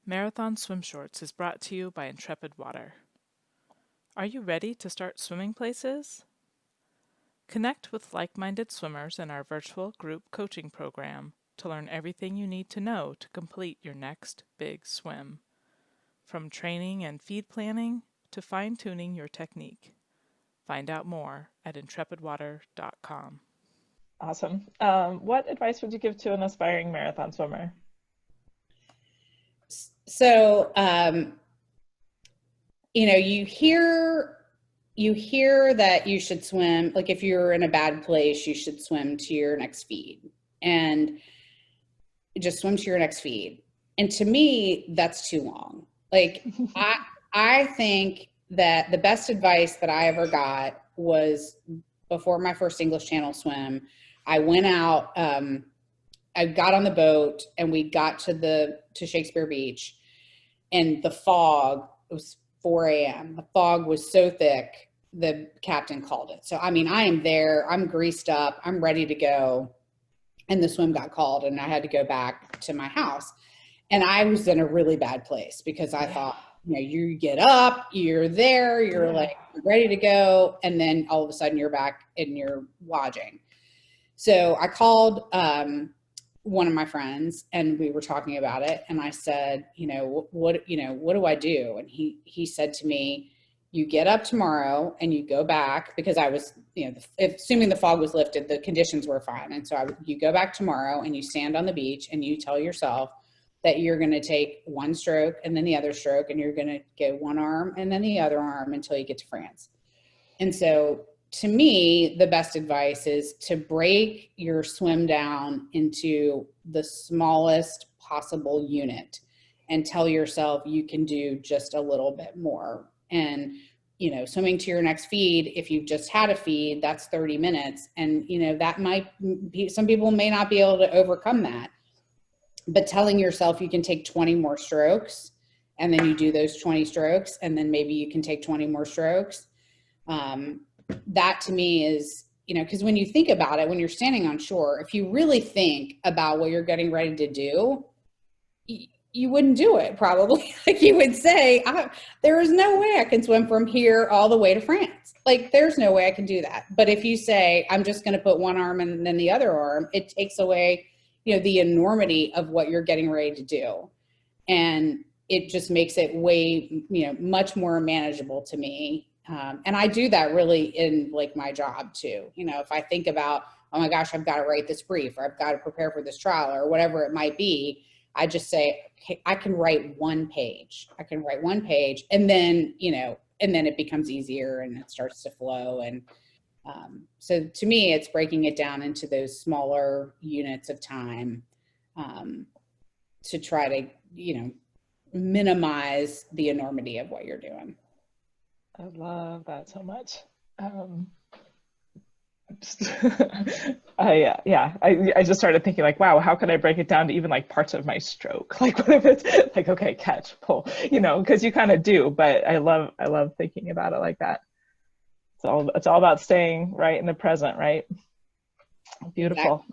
Marathon Swim Shorts is brought to you by Intrepid Water. Are you ready to start swimming places? Connect with like-minded swimmers in our virtual group coaching program to learn everything you need to know to complete your next big swim. From training and feed planning to fine-tuning your technique. Find out more at intrepidwater.com. Awesome. What advice would you give to an aspiring marathon swimmer? So, you hear that you should swim, like if you're in a bad place, you should swim to your next feed and just swim to your next feed. And to me, that's too long. Like I think that the best advice that I ever got was before my first English Channel swim. I went out, I got on the boat and we got to Shakespeare Beach, and the fog, it was 4 a.m. The fog was so thick, the captain called it. So, I mean, I am there, I'm greased up, I'm ready to go. And the swim got called and I had to go back to my house. And I was in a really bad place because I thought, you get up, you're there, you're like ready to go. And then all of a sudden you're back and you're lodging. So I called one of my friends and we were talking about it. And I said, what do I do? And he said to me, you get up tomorrow and you go back, because I was, assuming the fog was lifted, the conditions were fine. And so you go back tomorrow and you stand on the beach and you tell yourself that you're going to take one stroke and then the other stroke, and you're going to get one arm and then the other arm until you get to France. And so to me, the best advice is to break your swim down into the smallest possible unit and tell yourself you can do just a little bit more. And, swimming to your next feed, if you've just had a feed, that's 30 minutes. And, that might be, some people may not be able to overcome that, but telling yourself you can take 20 more strokes and then you do those 20 strokes and then maybe you can take 20 more strokes. That to me is, because when you think about it, when you're standing on shore, if you really think about what you're getting ready to do, you wouldn't do it probably. Like you would say, there is no way I can swim from here all the way to France. Like there's no way I can do that. But if you say, I'm just going to put one arm and then the other arm, it takes away, the enormity of what you're getting ready to do. And it just makes it way, much more manageable to me. And I do that really in like my job too. If I think about, oh my gosh, I've got to write this brief, or I've got to prepare for this trial, or whatever it might be, I just say, okay, I can write one page. And then, and then it becomes easier and it starts to flow. And so to me, it's breaking it down into those smaller units of time to try to, minimize the enormity of what you're doing. I love that so much. I just started thinking like, wow, how could I break it down to even like parts of my stroke? Like what if it's like, okay, catch, pull, because you kind of do, but I love thinking about it like that. It's all about staying right in the present, right? Beautiful. Exactly.